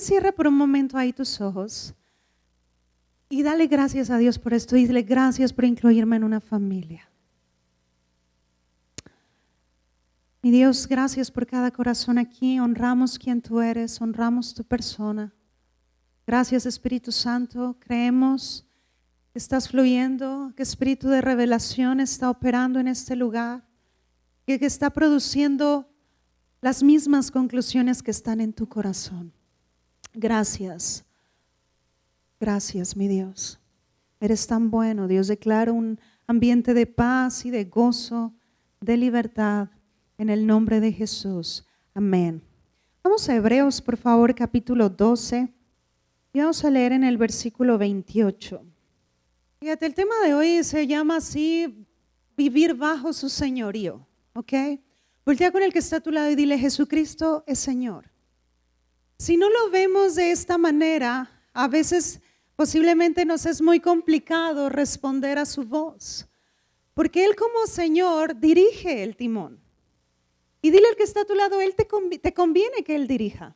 cierra por un momento ahí tus ojos y dale gracias a Dios por esto. Y dile gracias por incluirme en una familia. Mi Dios, gracias por cada corazón aquí. Honramos quien tú eres, honramos tu persona. Gracias, Espíritu Santo. Creemos que estás fluyendo, que Espíritu de revelación está operando en este lugar, que está produciendo las mismas conclusiones que están en tu corazón. Gracias. Gracias, mi Dios. Eres tan bueno, Dios. Declaro un ambiente de paz y de gozo, de libertad, en el nombre de Jesús. Amén. Vamos a Hebreos, por favor, capítulo 12. Y vamos a leer en el versículo 28. Fíjate, el tema de hoy se llama así, vivir bajo su señorío. ¿Ok? Voltea con el que está a tu lado y dile, Jesucristo es Señor. Si no lo vemos de esta manera, a veces posiblemente nos es muy complicado responder a su voz, porque Él como Señor dirige el timón. Y dile al que está a tu lado, Él te conviene que Él dirija.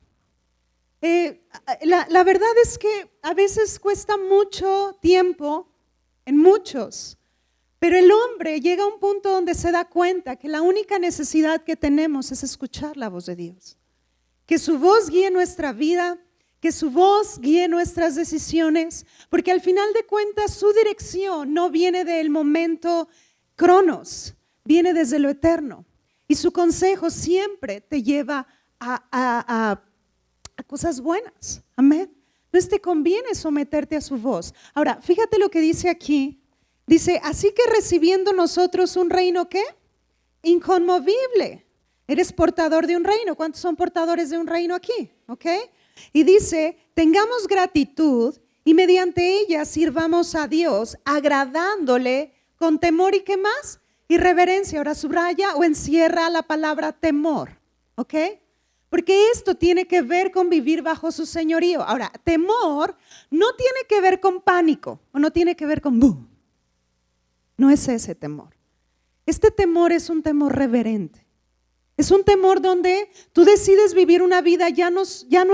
La verdad es que a veces cuesta mucho tiempo en muchos, pero el hombre llega a un punto donde se da cuenta que la única necesidad que tenemos es escuchar la voz de Dios. Que su voz guíe nuestra vida, que su voz guíe nuestras decisiones, porque al final de cuentas su dirección no viene del momento cronos, viene desde lo eterno. Y su consejo siempre te lleva a cosas buenas. Amén. Entonces te conviene someterte a su voz. Ahora, fíjate lo que dice aquí. Dice, así que recibiendo nosotros un reino, ¿qué? Inconmovible. Eres portador de un reino. ¿Cuántos son portadores de un reino aquí? ¿Ok? Y dice, tengamos gratitud y mediante ella sirvamos a Dios, agradándole con temor y ¿qué más? Y reverencia. Ahora subraya o encierra la palabra temor. ¿Ok? Porque esto tiene que ver con vivir bajo su señorío. Ahora, temor no tiene que ver con pánico o no tiene que ver con ¡bum! No es ese temor. Este temor es un temor reverente. Es un temor donde tú decides vivir una vida ya no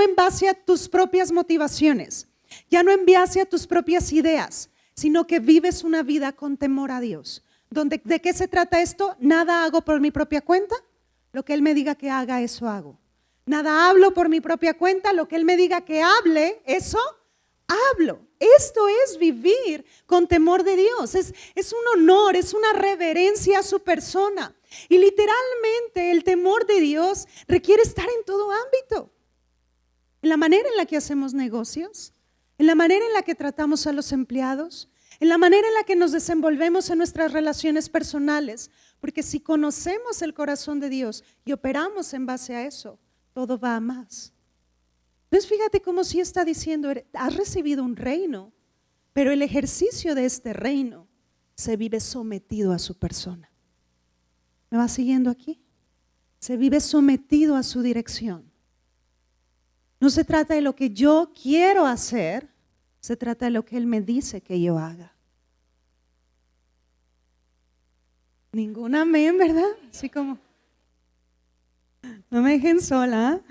en base a tus propias motivaciones, ya no en base a tus propias ideas, sino que vives una vida con temor a Dios. Donde, ¿de qué se trata esto? Nada hago por mi propia cuenta, lo que Él me diga que haga, eso hago. Nada hablo por mi propia cuenta, lo que Él me diga que hable, eso hablo. Esto es vivir con temor de Dios, es un honor, es una reverencia a su persona. Y literalmente el temor de Dios requiere estar en todo ámbito. En la manera en la que hacemos negocios, en la manera en la que tratamos a los empleados, en la manera en la que nos desenvolvemos en nuestras relaciones personales. Porque si conocemos el corazón de Dios y operamos en base a eso, todo va a más. Entonces fíjate cómo sí está diciendo, has recibido un reino, pero el ejercicio de este reino se vive sometido a su persona. ¿Me va siguiendo aquí? Se vive sometido a su dirección. No se trata de lo que yo quiero hacer, se trata de lo que Él me dice que yo haga. Ningún amén, ¿verdad? Así como, no me dejen sola.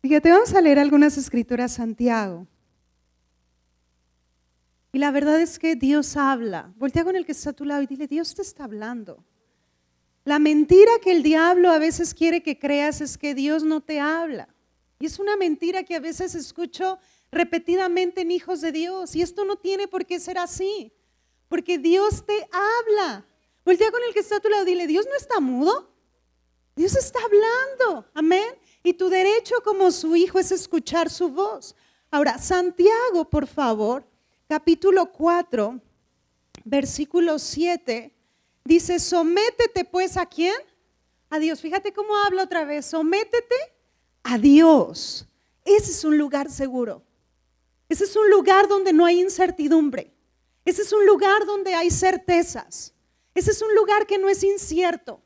Fíjate, vamos a leer algunas escrituras Santiago. Y la verdad es que Dios habla. Voltea con el que está a tu lado y dile, Dios te está hablando. La mentira que el diablo a veces quiere que creas es que Dios no te habla. Y es una mentira que a veces escucho repetidamente en hijos de Dios. Y esto no tiene por qué ser así. Porque Dios te habla. Voltea con el que está a tu lado y dile, Dios no está mudo. Dios está hablando. Amén. Y tu derecho como su hijo es escuchar su voz. Ahora, Santiago, por favor, capítulo 4, versículo 7, dice, sométete pues ¿a quién? A Dios. Fíjate cómo habla otra vez, sométete a Dios. Ese es un lugar seguro. Ese es un lugar donde no hay incertidumbre. Ese es un lugar donde hay certezas. Ese es un lugar que no es incierto.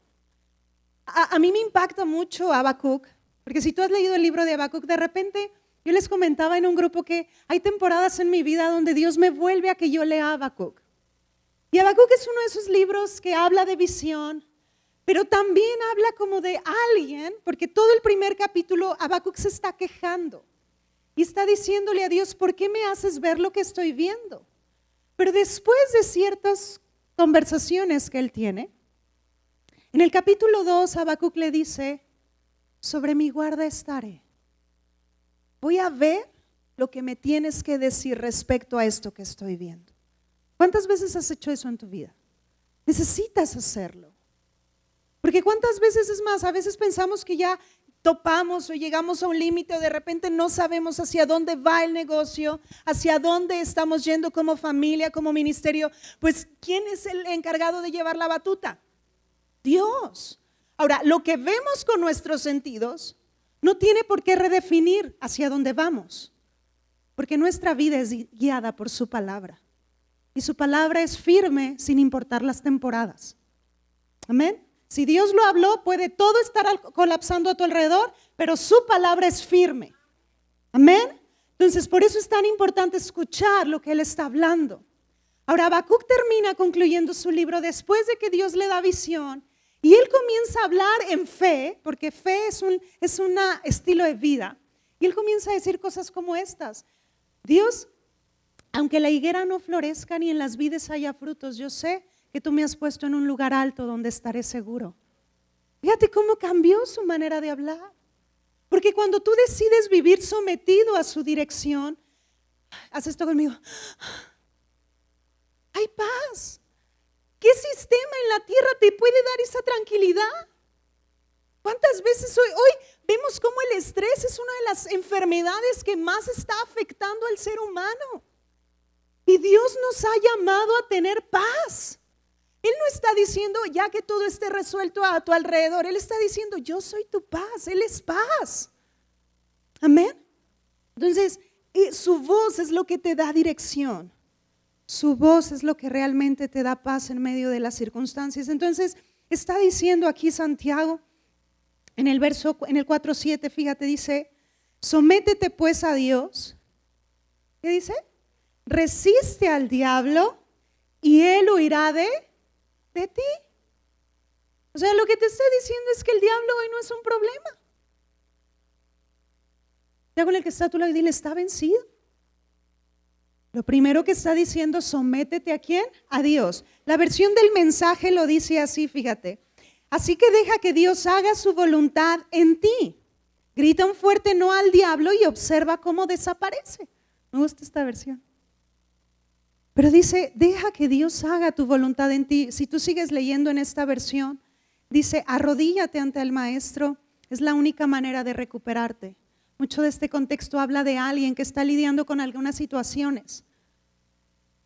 A mí me impacta mucho Habacuc, porque si tú has leído el libro de Habacuc, de repente yo les comentaba en un grupo que hay temporadas en mi vida donde Dios me vuelve a que yo lea Habacuc. Y Habacuc es uno de esos libros que habla de visión, Pero también habla como de alguien, porque todo el primer capítulo, como de alguien, porque todo el primer capítulo Habacuc se está quejando y está diciéndole a Dios, ¿por qué me haces ver lo que estoy viendo? Pero después de ciertas conversaciones que él tiene, en el capítulo 2 Habacuc le dice, sobre mi guarda estaré. Voy a ver lo que me tienes que decir respecto a esto que estoy viendo. ¿Cuántas veces has hecho eso en tu vida? Necesitas hacerlo. Porque cuántas veces, es más, a veces pensamos que ya topamos o llegamos a un límite o de repente no sabemos hacia dónde va el negocio, hacia dónde estamos yendo como familia, como ministerio. Pues, ¿quién es el encargado de llevar la batuta? Dios. Ahora, lo que vemos con nuestros sentidos no tiene por qué redefinir hacia dónde vamos, porque nuestra vida es guiada por su palabra y su palabra es firme sin importar las temporadas. Amén. Si Dios lo habló, puede todo estar colapsando a tu alrededor, pero su palabra es firme. Amén. Entonces, por eso es tan importante escuchar lo que Él está hablando. Ahora, Habacuc termina concluyendo su libro después de que Dios le da visión y él comienza a hablar en fe, porque fe es un estilo de vida. Y él comienza a decir cosas como estas. Dios, aunque la higuera no florezca ni en las vides haya frutos, yo sé que tú me has puesto en un lugar alto donde estaré seguro. Fíjate cómo cambió su manera de hablar. Porque cuando tú decides vivir sometido a su dirección, haz esto conmigo, hay paz. ¿Qué sistema en la tierra te puede dar esa tranquilidad? ¿Cuántas veces hoy vemos cómo el estrés es una de las enfermedades que más está afectando al ser humano? Y Dios nos ha llamado a tener paz. Él no está diciendo ya que todo esté resuelto a tu alrededor. Él está diciendo yo soy tu paz. Él es paz. Amén. Entonces, su voz es lo que te da dirección. Su voz es lo que realmente te da paz en medio de las circunstancias. Entonces, está diciendo aquí Santiago, en el 4:7, fíjate, dice, sométete pues a Dios. ¿Qué dice? Resiste al diablo y él huirá de ti. O sea, lo que te está diciendo es que el diablo hoy no es un problema. Ya con el que está a tu lado y dile, está vencido. Lo primero que está diciendo, sométete ¿a quién? A Dios. La versión del mensaje lo dice así, fíjate. Así que deja que Dios haga su voluntad en ti. Grita un fuerte no al diablo y observa cómo desaparece. Me gusta esta versión. Pero dice, deja que Dios haga tu voluntad en ti. Si tú sigues leyendo en esta versión, dice, arrodíllate ante el maestro. Es la única manera de recuperarte. Mucho de este contexto habla de alguien que está lidiando con algunas situaciones,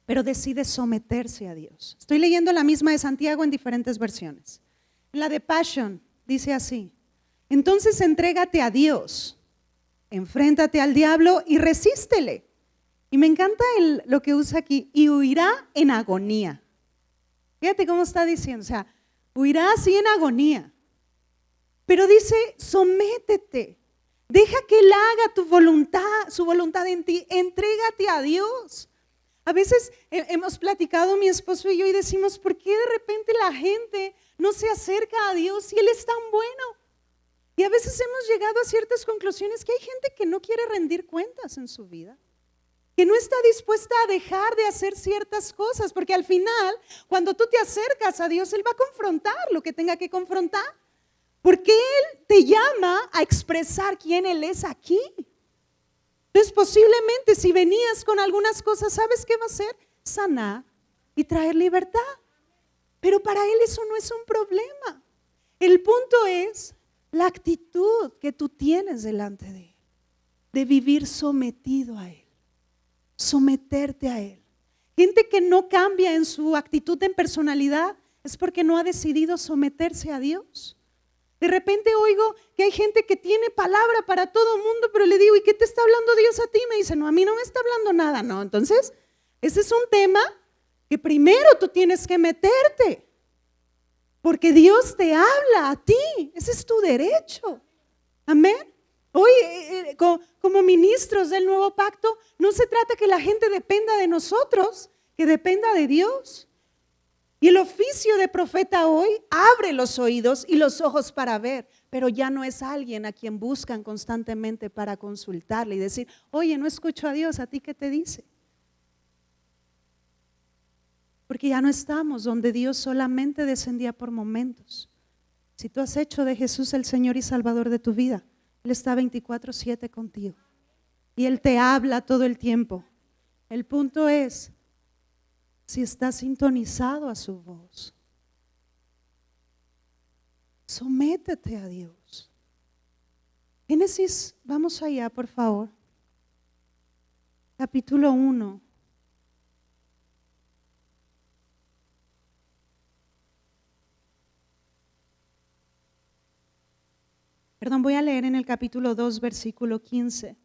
pero decide someterse a Dios. Estoy leyendo la misma de Santiago en diferentes versiones. En la de Passion dice así, entonces entrégate a Dios, enfréntate al diablo y resístele. Y me encanta lo que usa aquí, y huirá en agonía. Fíjate cómo está diciendo, o sea, huirá así en agonía. Pero dice, sométete. Deja que Él haga tu voluntad, su voluntad en ti, entrégate a Dios. A veces hemos platicado mi esposo y yo y decimos, ¿por qué de repente la gente no se acerca a Dios si Él es tan bueno? Y a veces hemos llegado a ciertas conclusiones que hay gente que no quiere rendir cuentas en su vida, que no está dispuesta a dejar de hacer ciertas cosas, porque al final, cuando tú te acercas a Dios, Él va a confrontar lo que tenga que confrontar. Porque Él te llama a expresar quién Él es aquí. Entonces posiblemente si venías con algunas cosas, ¿sabes qué va a hacer? Sanar y traer libertad. Pero para Él eso no es un problema. El punto es la actitud que tú tienes delante de Él, de vivir sometido a Él, someterte a Él. Gente que no cambia en su actitud en personalidad es porque no ha decidido someterse a Dios. De repente oigo que hay gente que tiene palabra para todo el mundo, pero le digo, ¿y qué te está hablando Dios a ti? Me dice, no, a mí no me está hablando nada. No, entonces, ese es un tema que primero tú tienes que meterte, porque Dios te habla a ti, ese es tu derecho. Amén. Hoy, como ministros del nuevo pacto, no se trata que la gente dependa de nosotros, que dependa de Dios. Y el oficio de profeta hoy abre los oídos y los ojos para ver, pero ya no es alguien a quien buscan constantemente para consultarle y decir, oye, no escucho a Dios, ¿a ti qué te dice? Porque ya no estamos donde Dios solamente descendía por momentos. Si tú has hecho de Jesús el Señor y Salvador de tu vida, Él está 24/7 contigo y Él te habla todo el tiempo. El punto es si estás sintonizado a su voz. Sométete a Dios. Génesis, vamos allá por favor. Capítulo 1. Perdón, voy a leer en el capítulo 2, versículo 15.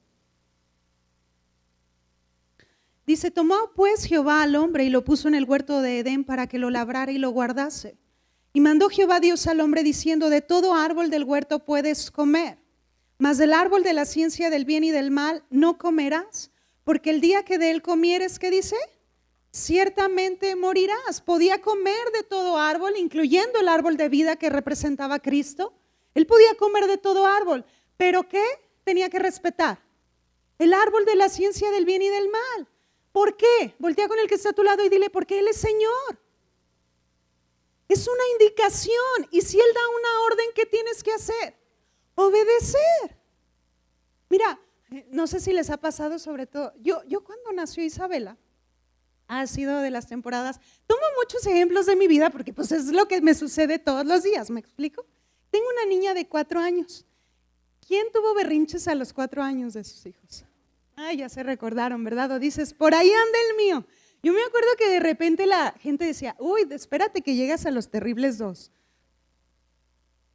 Dice, tomó pues Jehová al hombre y lo puso en el huerto de Edén para que lo labrara y lo guardase. Y mandó Jehová Dios al hombre diciendo, de todo árbol del huerto puedes comer, mas del árbol de la ciencia del bien y del mal no comerás, porque el día que de él comieres, ¿qué dice? Ciertamente morirás. Podía comer de todo árbol, incluyendo el árbol de vida que representaba a Cristo. Él podía comer de todo árbol, pero ¿qué? Tenía que respetar el árbol de la ciencia del bien y del mal. ¿Por qué? Voltea con el que está a tu lado y dile, porque Él es Señor. Es una indicación, y si Él da una orden, ¿qué tienes que hacer? Obedecer. Mira, no sé si les ha pasado, sobre todo, yo cuando nació Isabela, ha sido de las temporadas, tomo muchos ejemplos de mi vida porque pues es lo que me sucede todos los días, ¿me explico? Tengo una niña de 4 años. ¿Quién tuvo berrinches a los 4 años de sus hijos? Ay, ya se recordaron, ¿verdad? O dices, por ahí anda el mío. Yo me acuerdo que de repente la gente decía, uy, espérate que llegas a los terribles 2.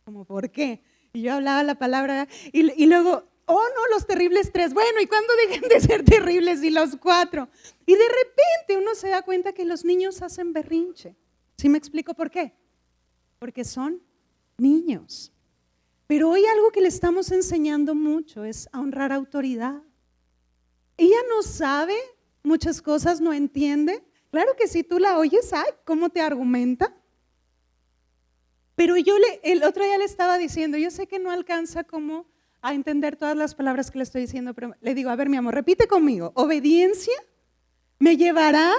Como, ¿por qué? Y yo hablaba la palabra y luego, oh no, los terribles 3. Bueno, ¿y cuándo dejan de ser terribles? Y los 4. Y de repente uno se da cuenta que los niños hacen berrinche. ¿Sí me explico por qué? Porque son niños. Pero hoy algo que le estamos enseñando mucho es a honrar autoridad. Ella no sabe muchas cosas, no entiende. Claro que si tú la oyes, ay, ¿cómo te argumenta? Pero el otro día le estaba diciendo, yo sé que no alcanza como a entender todas las palabras que le estoy diciendo, pero le digo, a ver mi amor, repite conmigo, obediencia me llevará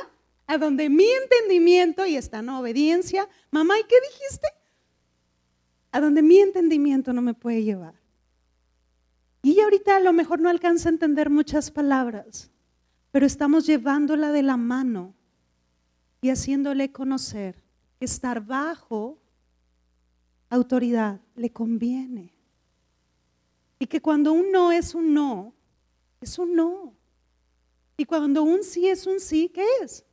a donde mi entendimiento, y está, no, obediencia, mamá, ¿y qué dijiste? A donde mi entendimiento no me puede llevar. Y ella ahorita a lo mejor no alcanza a entender muchas palabras, pero estamos llevándola de la mano y haciéndole conocer que estar bajo autoridad le conviene. Y que cuando un no es un no, es un no. Y cuando un sí es un sí, ¿qué es?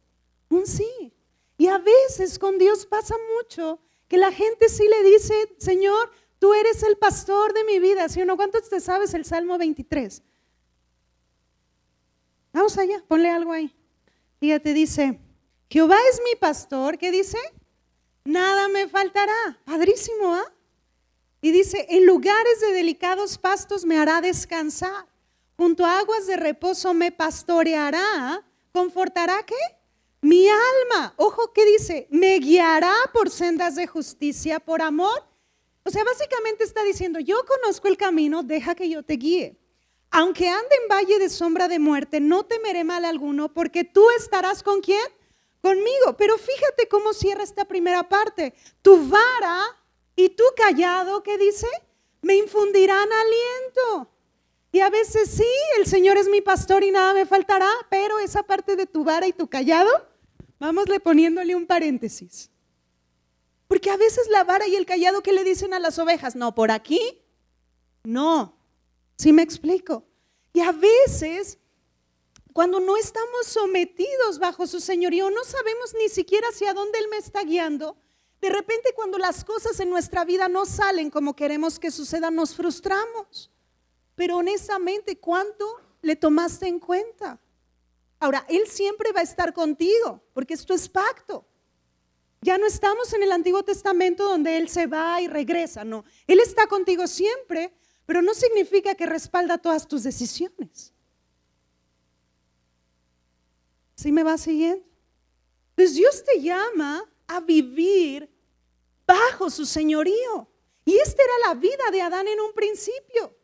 Un sí. Y a veces con Dios pasa mucho que la gente sí le dice, Señor, tú eres el pastor de mi vida, ¿sí o no? ¿Cuántos te sabes el Salmo 23? Vamos allá, ponle algo ahí. Fíjate, dice, Jehová es mi pastor, ¿qué dice? Nada me faltará. Padrísimo, ¿ah? Y dice, en lugares de delicados pastos me hará descansar. Junto a aguas de reposo me pastoreará. ¿Confortará qué? Mi alma. Ojo, ¿qué dice? Me guiará por sendas de justicia, por amor. O sea, básicamente está diciendo, yo conozco el camino, deja que yo te guíe. Aunque ande en valle de sombra de muerte, no temeré mal alguno, porque tú estarás ¿con quién? Conmigo. Pero fíjate cómo cierra esta primera parte. Tu vara y tu callado, ¿qué dice? Me infundirán aliento. Y a veces sí, el Señor es mi pastor y nada me faltará, pero esa parte de tu vara y tu callado, vámosle poniéndole un paréntesis. Porque a veces la vara y el callado, ¿qué le dicen a las ovejas? No, por aquí, no. ¿Sí me explico? Y a veces, cuando no estamos sometidos bajo su señorío, no sabemos ni siquiera hacia dónde Él me está guiando. De repente, cuando las cosas en nuestra vida no salen como queremos que sucedan, nos frustramos. Pero honestamente, ¿cuánto le tomaste en cuenta? Ahora, Él siempre va a estar contigo, porque esto es pacto. Ya no estamos en el Antiguo Testamento donde Él se va y regresa, no. Él está contigo siempre, pero no significa que respalda todas tus decisiones. ¿Sí me va siguiendo? Pues Dios te llama a vivir bajo su señorío. Y esta era la vida de Adán en un principio.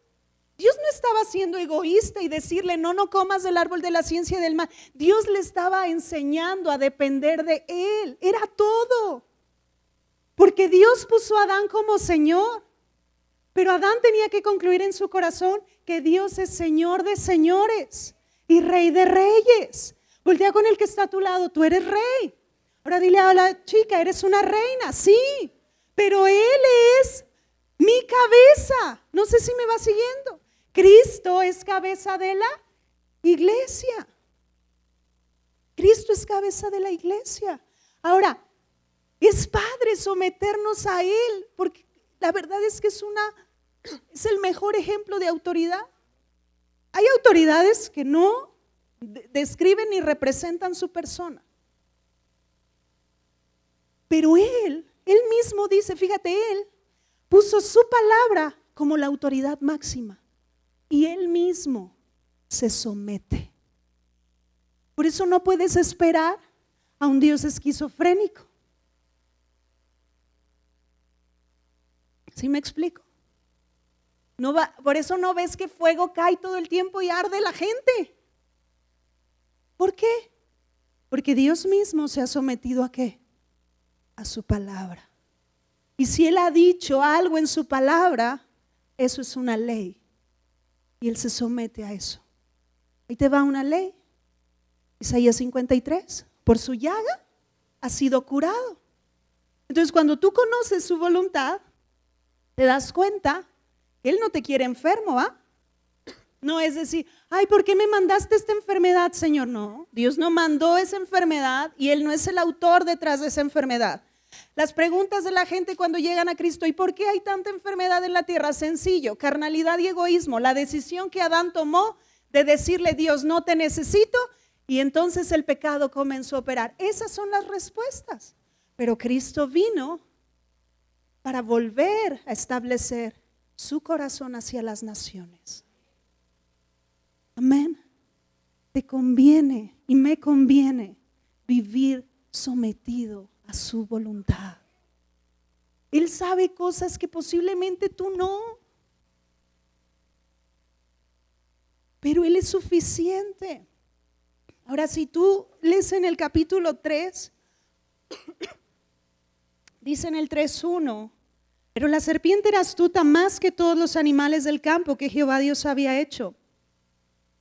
Dios no estaba siendo egoísta y decirle, no comas del árbol de la ciencia del mal. Dios le estaba enseñando a depender de Él. Era todo. Porque Dios puso a Adán como Señor. Pero Adán tenía que concluir en su corazón que Dios es Señor de señores y Rey de reyes. Voltea con el que está a tu lado, tú eres rey. Ahora dile a la chica, eres una reina, sí, pero Él es mi cabeza. No sé si me va siguiendo. Cristo es cabeza de la iglesia. Cristo es cabeza de la iglesia. Ahora, es padre someternos a Él, porque la verdad es que es el mejor ejemplo de autoridad. Hay autoridades que no describen ni representan su persona. Pero Él mismo dice, fíjate, Él puso su palabra como la autoridad máxima y Él mismo se somete. Por eso no puedes esperar a un Dios esquizofrénico. ¿Sí me explico? Por eso no ves que fuego cae todo el tiempo y arde la gente. ¿Por qué? Porque Dios mismo se ha sometido ¿a qué? A su palabra. Y si Él ha dicho algo en su palabra, eso es una ley. Y Él se somete a eso. Ahí te va una ley. Isaías 53. Por su llaga ha sido curado. Entonces cuando tú conoces su voluntad, te das cuenta que Él no te quiere enfermo, ¿ah? No es decir, ay, ¿por qué me mandaste esta enfermedad, Señor? No, Dios no mandó esa enfermedad y Él no es el autor detrás de esa enfermedad. Las preguntas de la gente cuando llegan a Cristo, ¿y por qué hay tanta enfermedad en la tierra? Sencillo, carnalidad y egoísmo. La decisión que Adán tomó de decirle, Dios, no te necesito, y entonces el pecado comenzó a operar. Esas son las respuestas. Pero Cristo vino para volver a establecer su corazón hacia las naciones. Amén. Te conviene y me conviene vivir sometido a su voluntad. Él sabe cosas que posiblemente tú no. Pero Él es suficiente. Ahora, si tú lees en el capítulo 3, dice en el 3:1, pero la serpiente era astuta más que todos los animales del campo que Jehová Dios había hecho,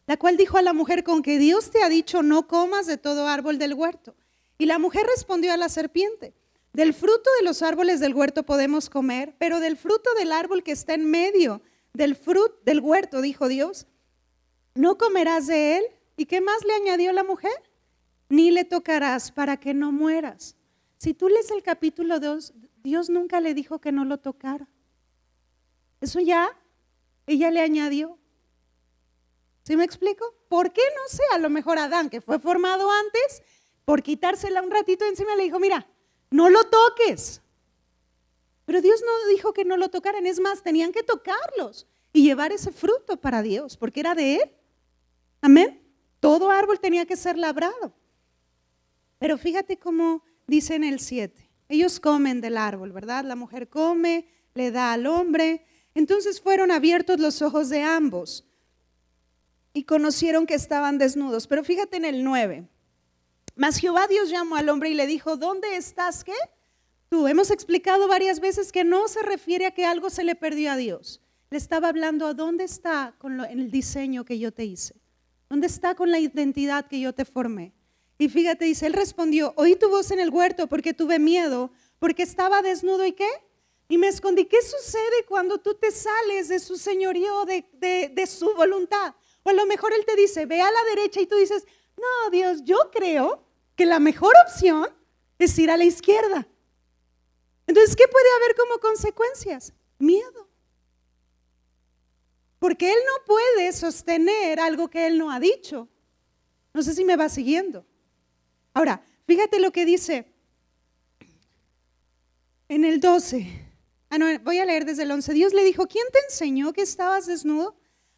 la cual dijo a la mujer, con que Dios te ha dicho no comas de todo árbol del huerto. Y la mujer respondió a la serpiente, del fruto de los árboles del huerto podemos comer, pero del fruto del árbol que está en medio del huerto, dijo Dios, no comerás de él. ¿Y qué más le añadió la mujer? Ni le tocarás para que no mueras. Si tú lees el capítulo 2, Dios nunca le dijo que no lo tocara. Eso ya, ella le añadió. ¿Sí me explico? ¿Por qué? No sé, a lo mejor Adán, que fue formado antes, por quitársela un ratito encima le dijo, mira, no lo toques. Pero Dios no dijo que no lo tocaran, es más, tenían que tocarlos y llevar ese fruto para Dios, porque era de Él. Amén. Todo árbol tenía que ser labrado. Pero fíjate cómo dice en el 7, ellos comen del árbol, ¿verdad? La mujer come, le da al hombre. Entonces fueron abiertos los ojos de ambos y conocieron que estaban desnudos. Pero fíjate en el 9. Mas Jehová Dios llamó al hombre y le dijo, ¿dónde estás? ¿Qué? Tú, hemos explicado varias veces que no se refiere a que algo se le perdió a Dios. Le estaba hablando a dónde está en el diseño que yo te hice. ¿Dónde está con la identidad que yo te formé? Y fíjate, dice, él respondió, oí tu voz en el huerto porque tuve miedo, porque estaba desnudo y ¿qué? Y me escondí. ¿Qué sucede cuando tú te sales de su señorío, de su voluntad? O a lo mejor él te dice, ve a la derecha y tú dices, no, Dios, yo creo que la mejor opción es ir a la izquierda. Entonces, ¿qué puede haber como consecuencias? Miedo. Porque Él no puede sostener algo que Él no ha dicho. No sé si me va siguiendo. Ahora, fíjate lo que dice en el 12. No, voy a leer desde el 11. Dios le dijo, ¿quién te enseñó que estabas desnudo?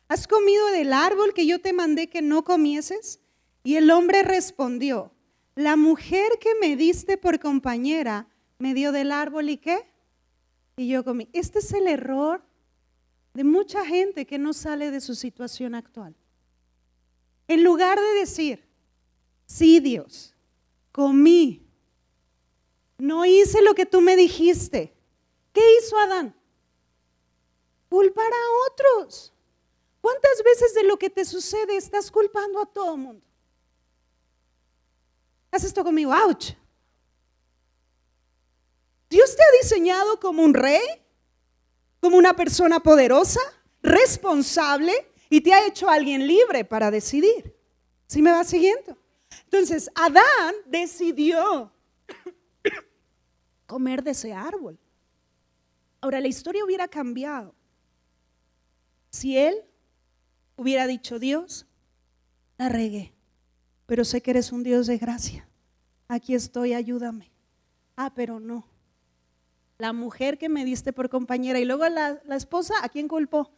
¿Has comido del árbol que yo te mandé que no comieses? Y el hombre respondió, la mujer que me diste por compañera, me dio del árbol y ¿qué? Y yo comí. Este es el error de mucha gente que no sale de su situación actual. En lugar de decir, sí Dios, comí, no hice lo que tú me dijiste. ¿Qué hizo Adán? Culpar a otros. ¿Cuántas veces de lo que te sucede estás culpando a todo el mundo? Haz esto conmigo, ouch. Dios te ha diseñado como un rey, como una persona poderosa, responsable, y te ha hecho alguien libre para decidir. ¿Sí me va siguiendo? Entonces, Adán decidió comer de ese árbol. Ahora, la historia hubiera cambiado si él hubiera dicho, Dios, la regué, pero sé que eres un Dios de gracia. Aquí estoy, ayúdame. Pero no. La mujer que me diste por compañera y luego la esposa, ¿a quién culpó?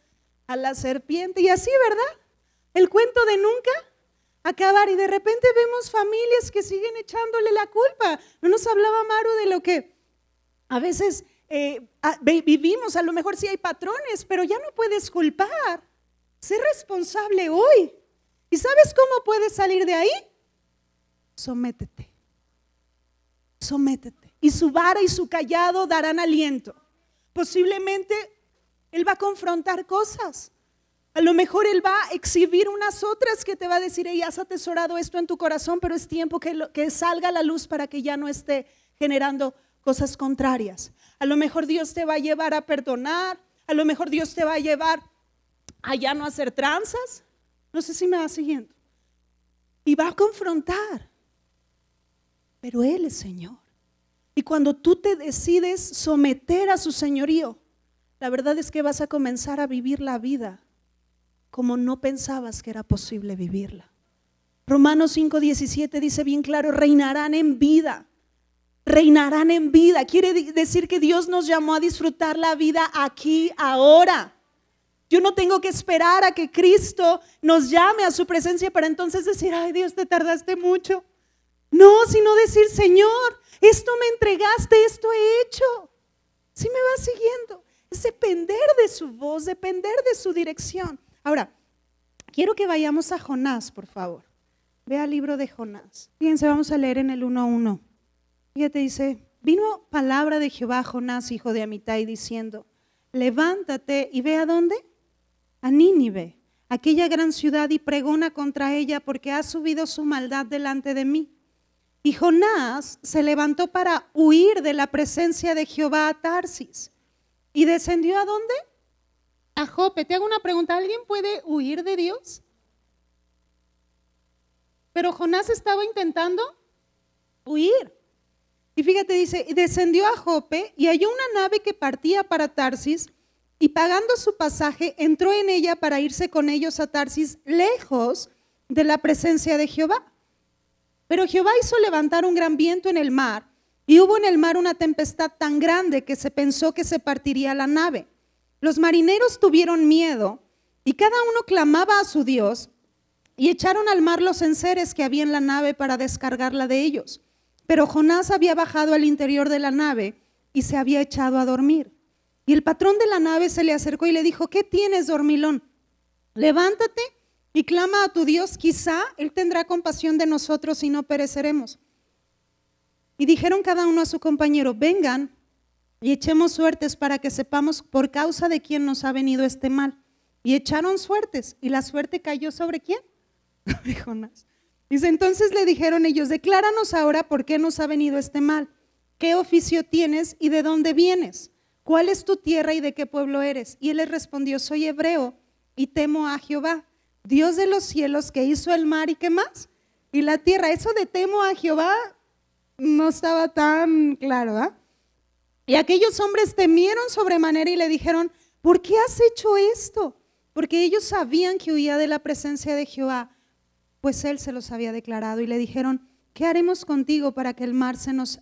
A la serpiente. Y así, ¿verdad? El cuento de nunca acabar. Y de repente vemos familias que siguen echándole la culpa. No nos hablaba Maru de lo que a veces vivimos. A lo mejor sí hay patrones, pero ya no puedes culpar. Sé responsable hoy. ¿Y sabes cómo puedes salir de ahí? Sométete. Sométete. Y su vara y su callado darán aliento. Posiblemente él va a confrontar cosas. A lo mejor él va a exhibir unas otras que te va a decir, hey, has atesorado esto en tu corazón, pero es tiempo que salga a la luz para que ya no esté generando cosas contrarias. A lo mejor Dios te va a llevar a perdonar. A lo mejor Dios te va a llevar a ya no hacer tranzas. No sé si me va siguiendo. Y va a confrontar. Pero Él es Señor. Y cuando tú te decides someter a su señorío, la verdad es que vas a comenzar a vivir la vida como no pensabas que era posible vivirla. Romanos 5:17 dice bien claro, reinarán en vida. Reinarán en vida. Quiere decir que Dios nos llamó a disfrutar la vida aquí, ahora. Yo no tengo que esperar a que Cristo nos llame a su presencia para entonces decir, ay Dios, te tardaste mucho. No, sino decir, Señor, esto me entregaste, esto he hecho. ¿Sí me va siguiendo? Es depender de su voz, depender de su dirección. Ahora, quiero que vayamos a Jonás, por favor. Vea el libro de Jonás. Fíjense, vamos a leer en el 1:1. Fíjate, dice, vino palabra de Jehová a Jonás, hijo de Amitai, diciendo, levántate y ve a dónde, a Nínive, aquella gran ciudad, y pregona contra ella, porque ha subido su maldad delante de mí. Y Jonás se levantó para huir de la presencia de Jehová a Tarsis. ¿Y descendió a dónde? A Jope. Te hago una pregunta, ¿alguien puede huir de Dios? Pero Jonás estaba intentando huir. Y fíjate, dice, descendió a Jope y halló una nave que partía para Tarsis, y pagando su pasaje, entró en ella para irse con ellos a Tarsis, lejos de la presencia de Jehová. Pero Jehová hizo levantar un gran viento en el mar, y hubo en el mar una tempestad tan grande que se pensó que se partiría la nave. Los marineros tuvieron miedo, y cada uno clamaba a su Dios, y echaron al mar los enseres que había en la nave para descargarla de ellos. Pero Jonás había bajado al interior de la nave y se había echado a dormir. Y el patrón de la nave se le acercó y le dijo, ¿qué tienes, dormilón? Levántate y clama a tu Dios, quizá Él tendrá compasión de nosotros y no pereceremos. Y dijeron cada uno a su compañero, vengan y echemos suertes para que sepamos por causa de quién nos ha venido este mal. Y echaron suertes, y la suerte cayó ¿sobre quién? Sobre Jonás. Dice, entonces le dijeron ellos, decláranos ahora por qué nos ha venido este mal. ¿Qué oficio tienes y de dónde vienes? ¿Cuál es tu tierra y de qué pueblo eres? Y él les respondió, soy hebreo y temo a Jehová, Dios de los cielos, que hizo el mar y qué más, y la tierra. Eso de temo a Jehová no estaba tan claro, ¿ah? Y aquellos hombres temieron sobremanera y le dijeron, ¿por qué has hecho esto? Porque ellos sabían que huía de la presencia de Jehová, pues él se los había declarado. Y le dijeron, ¿qué haremos contigo para que el mar se nos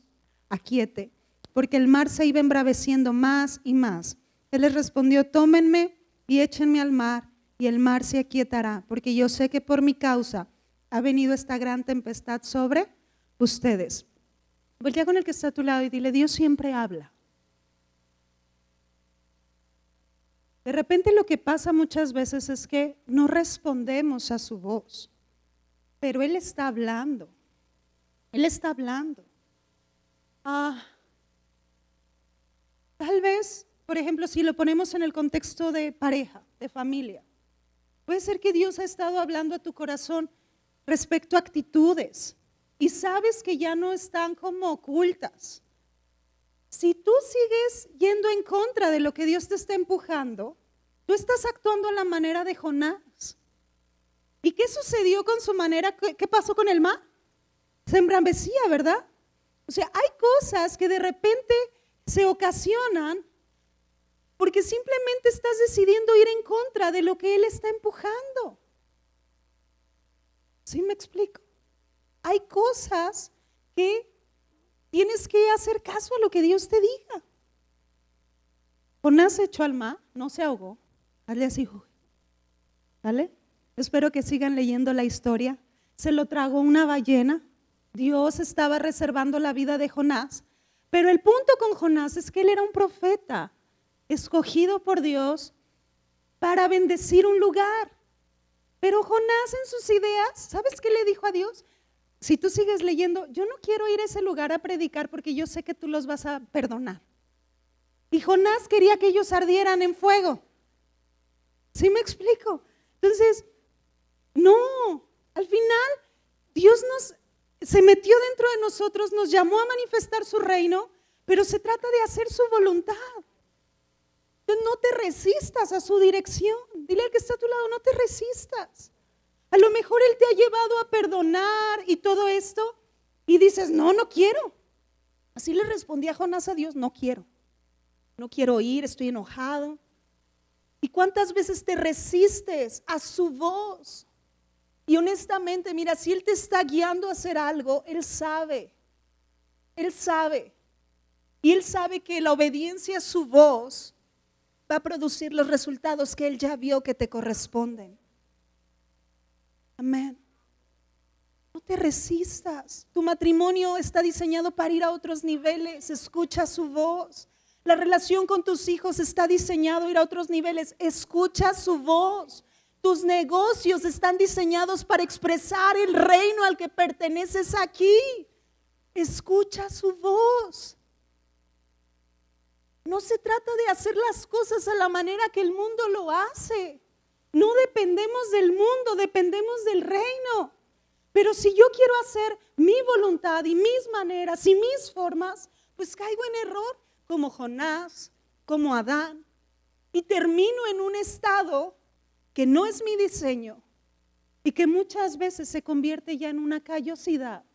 aquiete? Porque el mar se iba embraveciendo más y más. Él les respondió, tómenme y échenme al mar, y el mar se aquietará, porque yo sé que por mi causa ha venido esta gran tempestad sobre ustedes. Voltea con el que está a tu lado y dile, Dios siempre habla. De repente lo que pasa muchas veces es que no respondemos a su voz, pero Él está hablando. Él está hablando. Tal vez, por ejemplo, si lo ponemos en el contexto de pareja, de familia, puede ser que Dios ha estado hablando a tu corazón respecto a actitudes y sabes que ya no están como ocultas. Si tú sigues yendo en contra de lo que Dios te está empujando, tú estás actuando a la manera de Jonás. ¿Y qué sucedió con su manera? ¿Qué pasó con el mar? Se embravecía, ¿verdad? O sea, hay cosas que de repente se ocasionan porque simplemente estás decidiendo ir en contra de lo que Él está empujando. ¿Sí me explico? Hay cosas que tienes que hacer caso a lo que Dios te diga. Jonás se echó al mar, no se ahogó. Hazle así, ¿vale? Espero que sigan leyendo la historia. Se lo tragó una ballena. Dios estaba reservando la vida de Jonás. Pero el punto con Jonás es que él era un profeta escogido por Dios para bendecir un lugar. Pero Jonás en sus ideas, ¿sabes qué le dijo a Dios? Si tú sigues leyendo, yo no quiero ir a ese lugar a predicar porque yo sé que tú los vas a perdonar. Y Jonás quería que ellos ardieran en fuego. ¿Sí me explico? Entonces, no, al final Dios se metió dentro de nosotros, nos llamó a manifestar su reino, pero se trata de hacer su voluntad. Entonces no te resistas a su dirección. Dile al que está a tu lado, no te resistas. A lo mejor Él te ha llevado a perdonar y todo esto y dices, no quiero. Así le respondía Jonás a Dios, no quiero ir, estoy enojado. ¿Y cuántas veces te resistes a su voz? Y honestamente, mira, si Él te está guiando a hacer algo, Él sabe. Y Él sabe que la obediencia a su voz va a producir los resultados que Él ya vio que te corresponden. Amén. No te resistas. Tu matrimonio está diseñado para ir a otros niveles. Escucha su voz. La relación con tus hijos está diseñado a ir a otros niveles. Escucha su voz. Tus negocios están diseñados para expresar el reino al que perteneces aquí. Escucha su voz. No se trata de hacer las cosas a la manera que el mundo lo hace. No dependemos del mundo, dependemos del reino. Pero si yo quiero hacer mi voluntad y mis maneras y mis formas, pues caigo en error como Jonás, como Adán, y termino en un estado que no es mi diseño y que muchas veces se convierte ya en una callosidad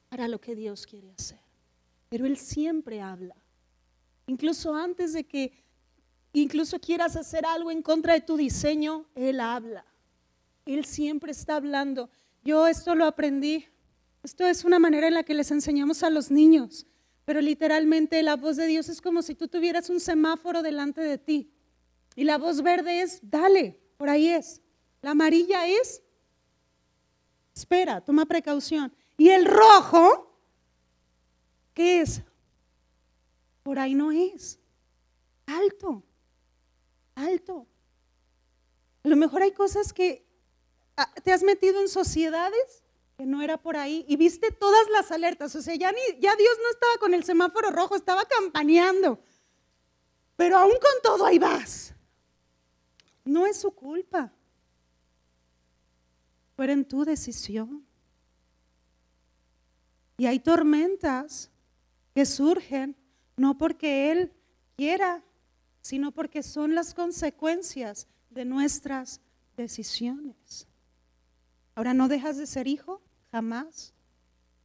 para lo que Dios quiere hacer. Pero Él siempre habla. Incluso antes de que quieras hacer algo en contra de tu diseño, Él habla. Él siempre está hablando. Yo esto lo aprendí. Esto es una manera en la que les enseñamos a los niños. Pero literalmente la voz de Dios es como si tú tuvieras un semáforo delante de ti. Y la voz verde es, dale, por ahí es. La amarilla es, espera, toma precaución. Y el rojo, ¿qué es? Por ahí no es. Alto. A lo mejor hay cosas que te has metido en sociedades que no era por ahí y viste todas las alertas. O sea, ya Dios no estaba con el semáforo rojo, estaba campaneando. Pero aún con todo ahí vas. No es su culpa. Fue en tu decisión. Y hay tormentas que surgen no porque Él quiera, sino porque son las consecuencias de nuestras decisiones. Ahora, no dejas de ser hijo, jamás.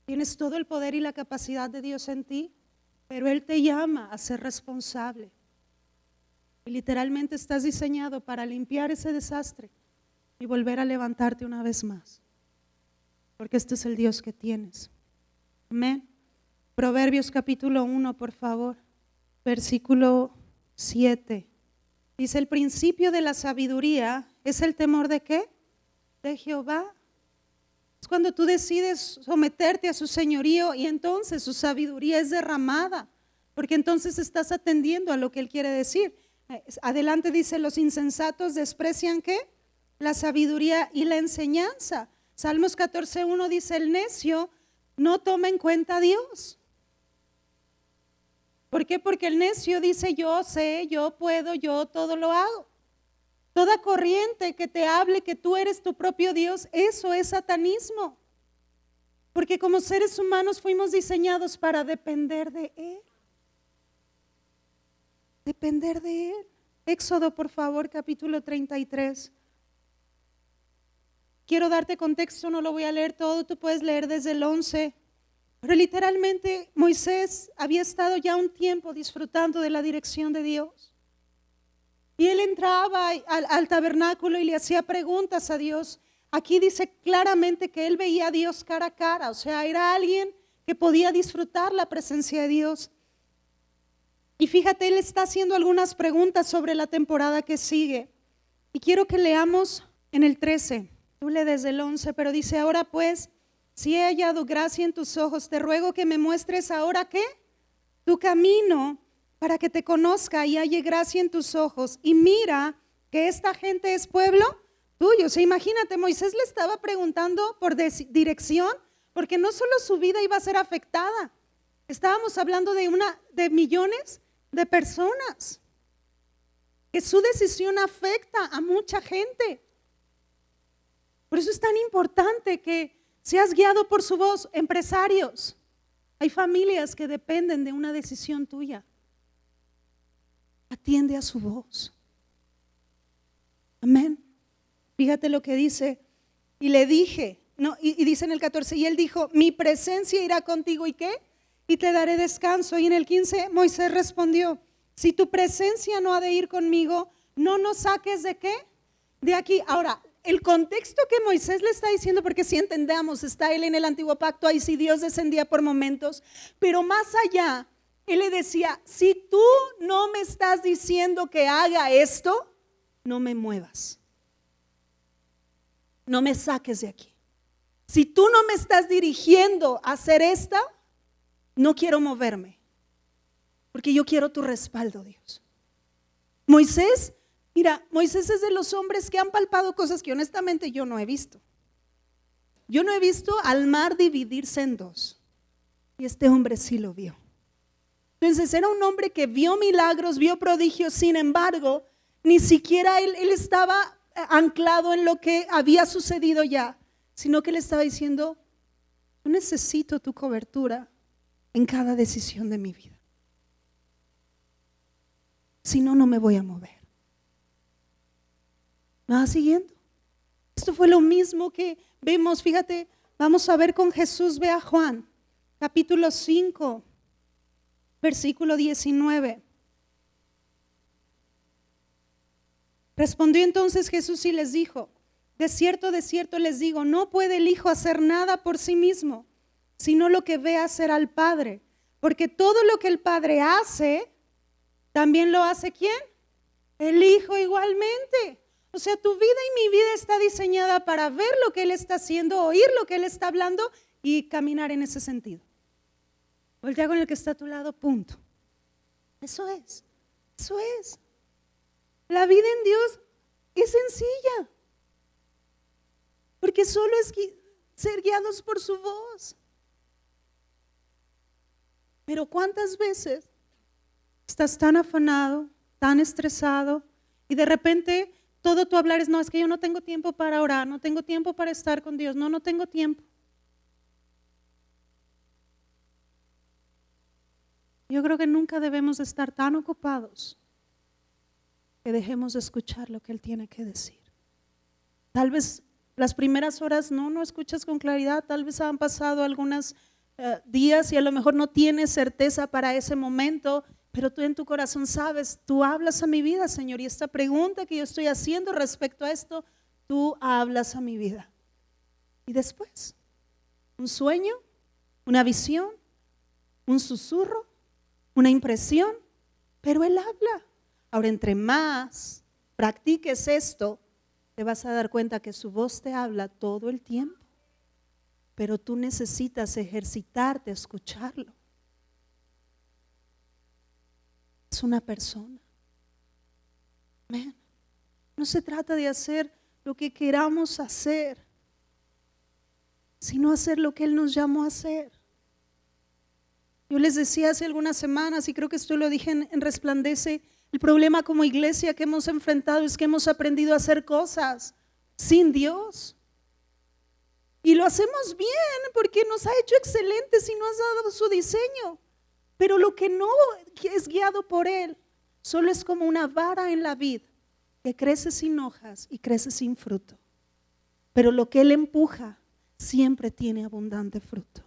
Tienes todo el poder y la capacidad de Dios en ti, pero Él te llama a ser responsable. Y literalmente estás diseñado para limpiar ese desastre y volver a levantarte una vez más. Porque este es el Dios que tienes. Amén. Proverbios capítulo 1, por favor, versículo 7. Dice, el principio de la sabiduría es el temor ¿de qué? De Jehová. Es cuando tú decides someterte a su señorío y entonces su sabiduría es derramada, porque entonces estás atendiendo a lo que Él quiere decir. Adelante dice, los insensatos desprecian ¿qué? La sabiduría y la enseñanza. Salmos 14:1 dice, el necio no toma en cuenta a Dios. ¿Por qué? Porque el necio dice, yo sé, yo puedo, yo todo lo hago. Toda corriente que te hable que tú eres tu propio Dios, eso es satanismo. Porque como seres humanos fuimos diseñados para depender de Él. Depender de Él. Éxodo, por favor, capítulo 33. Quiero darte contexto, no lo voy a leer todo, tú puedes leer desde el 11. Pero literalmente Moisés había estado ya un tiempo disfrutando de la dirección de Dios. Y él entraba al tabernáculo y le hacía preguntas a Dios. Aquí dice claramente que él veía a Dios cara a cara, o sea, era alguien que podía disfrutar la presencia de Dios. Y fíjate, él está haciendo algunas preguntas sobre la temporada que sigue. Y quiero que leamos en el 13, tú lee desde el 11, pero dice, ahora pues, si he hallado gracia en tus ojos, te ruego que me muestres ahora ¿qué? Tu camino para que te conozca y halle gracia en tus ojos. Y mira que esta gente es pueblo tuyo. O sea, imagínate, Moisés le estaba preguntando por dirección, porque no solo su vida iba a ser afectada. Estábamos hablando de millones de personas, que su decisión afecta a mucha gente. Por eso es tan importante que seas guiado por su voz. Empresarios, hay familias que dependen de una decisión tuya. Atiende a su voz. Amén. Fíjate lo que dice. Y le dije, y dice en el 14, y él dijo, mi presencia irá contigo, ¿y qué? Y te daré descanso. Y en el 15 Moisés respondió, si tu presencia no ha de ir conmigo, no nos saques ¿de qué? De aquí. Ahora, el contexto que Moisés le está diciendo, porque si entendamos, está él en el antiguo pacto, ahí sí Dios descendía por momentos, pero más allá, él le decía, si tú no me estás diciendo que haga esto, no me muevas, no me saques de aquí. Si tú no me estás dirigiendo a hacer esta, no quiero moverme, porque yo quiero tu respaldo, Dios. Moisés, mira, Moisés es de los hombres que han palpado cosas que honestamente yo no he visto. Yo no he visto al mar dividirse en dos, y este hombre sí lo vio. Entonces era un hombre que vio milagros, vio prodigios, sin embargo, ni siquiera él estaba anclado en lo que había sucedido ya, sino que le estaba diciendo, yo necesito tu cobertura en cada decisión de mi vida. Si no, no me voy a mover. ¿Me vas siguiendo? Esto fue lo mismo que vemos, fíjate, vamos a ver con Jesús, ve a Juan, capítulo 5, versículo 19. Respondió entonces Jesús y les dijo, de cierto les digo, no puede el Hijo hacer nada por sí mismo, sino lo que ve hacer al Padre, porque todo lo que el Padre hace, también lo hace ¿quién? El Hijo igualmente. O sea, tu vida y mi vida está diseñada para ver lo que Él está haciendo, oír lo que Él está hablando y caminar en ese sentido. Voltea con el que está a tu lado, punto. Eso es. La vida en Dios es sencilla, porque solo es ser guiados por su voz. Pero ¿cuántas veces estás tan afanado, tan estresado y de repente todo tu hablar es, no, es que yo no tengo tiempo para orar, no tengo tiempo para estar con Dios, no tengo tiempo? Yo creo que nunca debemos de estar tan ocupados que dejemos de escuchar lo que Él tiene que decir. Tal vez las primeras horas no escuchas con claridad, tal vez han pasado algunos días y a lo mejor no tienes certeza para ese momento, pero tú en tu corazón sabes, tú hablas a mi vida, Señor, y esta pregunta que yo estoy haciendo respecto a esto, tú hablas a mi vida. Y después, un sueño, una visión, un susurro, una impresión, pero Él habla. Ahora, entre más practiques esto, te vas a dar cuenta que su voz te habla todo el tiempo. pero tú necesitas ejercitarte a escucharlo. Es una persona. Amén. No se trata de hacer lo que queramos hacer, sino hacer lo que Él nos llamó a hacer. Yo les decía hace algunas semanas, y creo que esto lo dije en Resplandece, el problema como iglesia que hemos enfrentado es que hemos aprendido a hacer cosas sin Dios. Y lo hacemos bien porque nos ha hecho excelentes y nos ha dado su diseño. Pero lo que no es guiado por Él, solo es como una vara en la vid que crece sin hojas y crece sin fruto. Pero lo que Él empuja siempre tiene abundante fruto.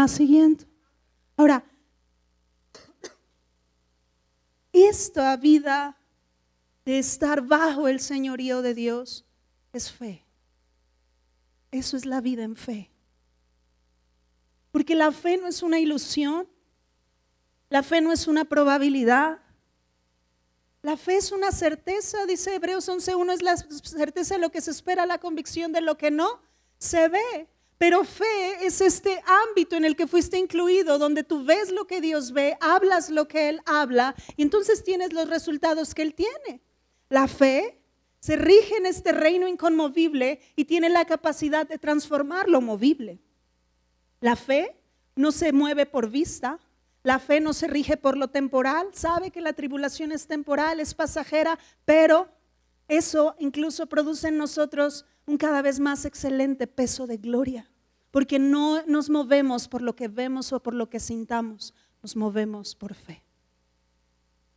Siguiente. Ahora, esta vida de estar bajo el señorío de Dios es fe. Eso es la vida en fe. Porque la fe no es una ilusión, la fe no es una probabilidad, la fe es una certeza, dice Hebreos 11:1, es la certeza de lo que se espera, la convicción de lo que no se ve. Pero fe es este ámbito en el que fuiste incluido, donde tú ves lo que Dios ve, hablas lo que Él habla, y entonces tienes los resultados que Él tiene. La fe se rige en este reino inconmovible y tiene la capacidad de transformar lo movible. La fe no se mueve por vista, la fe no se rige por lo temporal, sabe que la tribulación es temporal, es pasajera, pero eso incluso produce en nosotros un cada vez más excelente peso de gloria, porque no nos movemos por lo que vemos o por lo que sintamos, nos movemos por fe.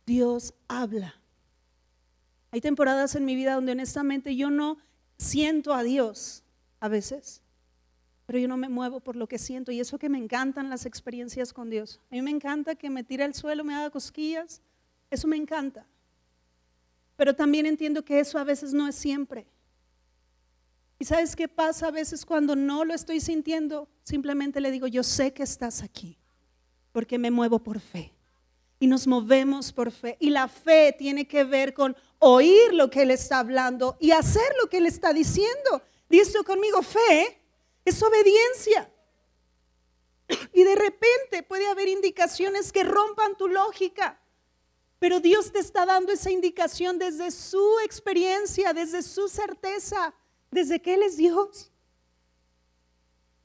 Dios habla. Hay temporadas en mi vida donde honestamente yo no siento a Dios a veces, pero yo no me muevo por lo que siento, y eso que me encantan las experiencias con Dios. A mí me encanta que me tire al suelo, me haga cosquillas, eso me encanta. Pero también entiendo que eso a veces no es siempre. ¿Y sabes qué pasa a veces cuando no lo estoy sintiendo? Simplemente le digo, yo sé que estás aquí, porque me muevo por fe. Y nos movemos por fe. Y la fe tiene que ver con oír lo que Él está hablando y hacer lo que Él está diciendo. Dice conmigo, fe es obediencia. Y de repente puede haber indicaciones que rompan tu lógica. Pero Dios te está dando esa indicación desde su experiencia, desde su certeza, desde que Él es Dios.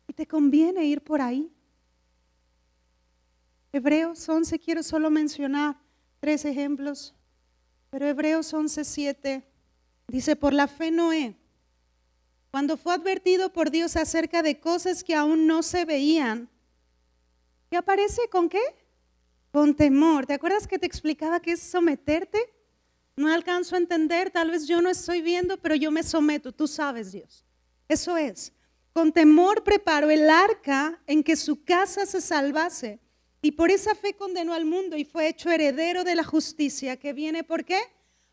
Y te conviene ir por ahí. Hebreos 11, quiero solo mencionar 3 ejemplos. Pero Hebreos 11:7 dice, por la fe Noé, cuando fue advertido por Dios acerca de cosas que aún no se veían, ¿qué aparece con qué? Con temor. ¿Te acuerdas que te explicaba qué es someterte? No alcanzo a entender, tal vez yo no estoy viendo, pero yo me someto, tú sabes, Dios. Eso es. Con temor preparó el arca en que su casa se salvase, y por esa fe condenó al mundo y fue hecho heredero de la justicia que viene, ¿por qué?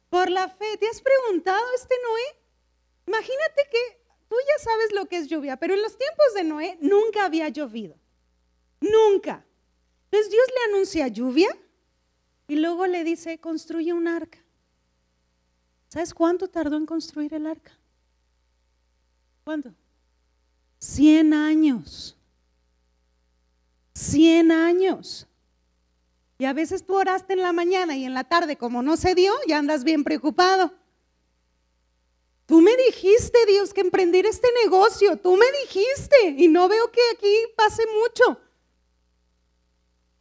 Por la fe. ¿Te has preguntado Noé? Imagínate que tú ya sabes lo que es lluvia, pero en los tiempos de Noé nunca había llovido. Nunca. Entonces Dios le anuncia lluvia y luego le dice, construye un arca. ¿Sabes cuánto tardó en construir el arca? ¿Cuánto? 100 años. 100 años. Y a veces tú oraste en la mañana y en la tarde, como no se dio, ya andas bien preocupado. Tú me dijiste, Dios, que emprendiera este negocio. Tú me dijiste y no veo que aquí pase mucho.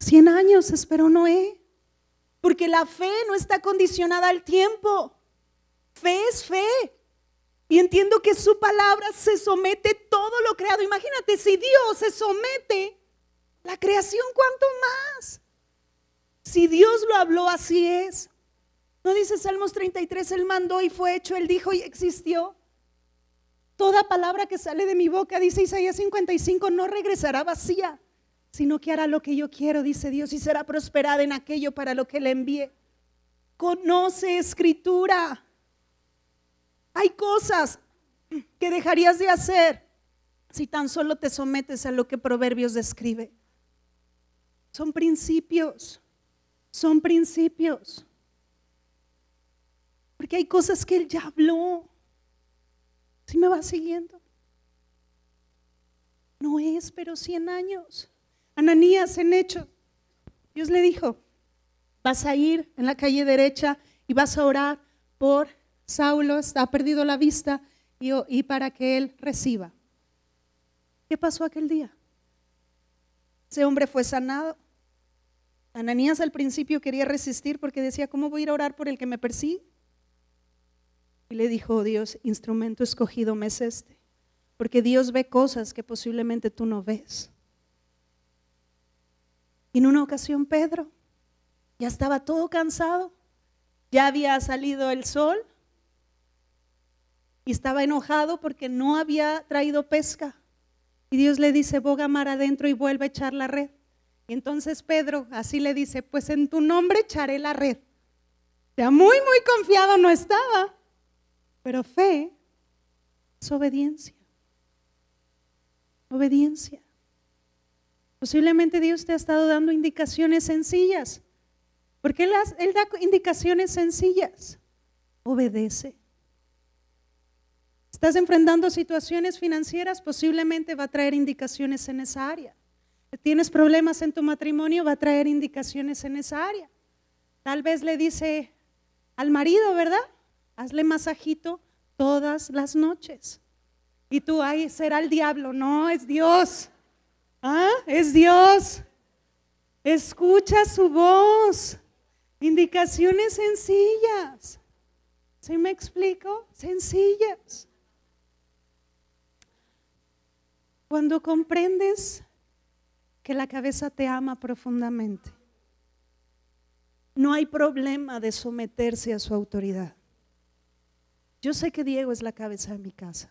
100 años esperó Noé, porque la fe no está condicionada al tiempo. Fe es fe. Y entiendo que su palabra se somete todo lo creado. Imagínate, si Dios se somete, la creación, ¿cuánto más? Si Dios lo habló, así es. ¿No dice Salmos 33, Él mandó y fue hecho, Él dijo y existió? Toda palabra que sale de mi boca, dice Isaías 55, no regresará vacía, sino que hará lo que yo quiero, dice Dios, y será prosperada en aquello para lo que le envíe. Conoce Escritura. Hay cosas que dejarías de hacer si tan solo te sometes a lo que Proverbios describe. Son principios, son principios. Porque hay cosas que Él ya habló. ¿Sí me va siguiendo? No es, pero 100 años. Ananías en Hechos, Dios le dijo, vas a ir en la calle derecha y vas a orar por Saulo, ha perdido la vista y para que él reciba. ¿Qué pasó aquel día? Ese hombre fue sanado. Ananías al principio quería resistir porque decía, ¿cómo voy a ir a orar por el que me persigue? Y le dijo Dios, instrumento escogido me es este, porque Dios ve cosas que posiblemente tú no ves. Y en una ocasión Pedro ya estaba todo cansado, ya había salido el sol y estaba enojado porque no había traído pesca. Y Dios le dice, boga mar adentro y vuelve a echar la red. Y entonces Pedro así le dice, pues en tu nombre echaré la red. Ya muy confiado no estaba, pero fe es obediencia. Obediencia. Posiblemente Dios te ha estado dando indicaciones sencillas. Porque Él da indicaciones sencillas. Obedece. Estás enfrentando situaciones financieras, posiblemente va a traer indicaciones en esa área. Tienes problemas en tu matrimonio, va a traer indicaciones en esa área. Tal vez le dice al marido, ¿verdad? Hazle masajito todas las noches. Y tú, ay, será el diablo. No, es Dios. Es Dios. Escucha su voz. Indicaciones sencillas. ¿Sí me explico? Sencillas. Cuando comprendes que la cabeza te ama profundamente, no hay problema de someterse a su autoridad. Yo sé que Diego es la cabeza de mi casa.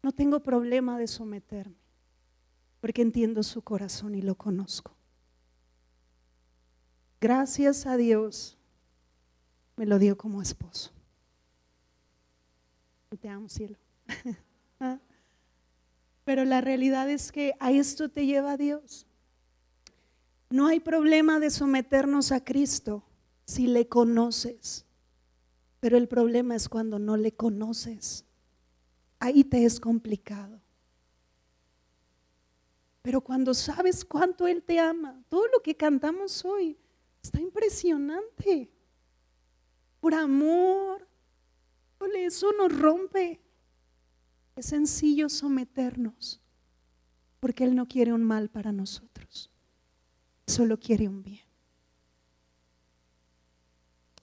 No tengo problema de someterme, porque entiendo su corazón y lo conozco. Gracias a Dios, me lo dio como esposo. Te amo, cielo. Pero la realidad es que a esto te lleva Dios. No hay problema de someternos a Cristo si le conoces, pero el problema es cuando no le conoces. Ahí te es complicado. Pero cuando sabes cuánto Él te ama, todo lo que cantamos hoy está impresionante. Por amor, eso nos rompe. Es sencillo someternos, porque Él no quiere un mal para nosotros, solo quiere un bien.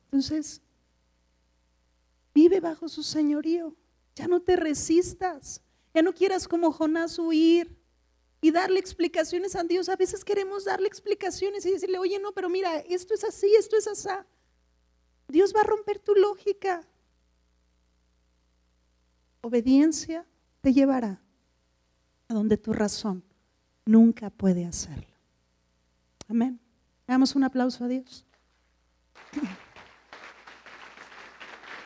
Entonces, vive bajo su señorío. Ya no te resistas, ya no quieras como Jonás huir y darle explicaciones a Dios. A veces queremos darle explicaciones y decirle, oye, no, pero mira, esto es así, esto es así. Dios va a romper tu lógica. Obediencia te llevará a donde tu razón nunca puede hacerlo. Amén. Damos un aplauso a Dios.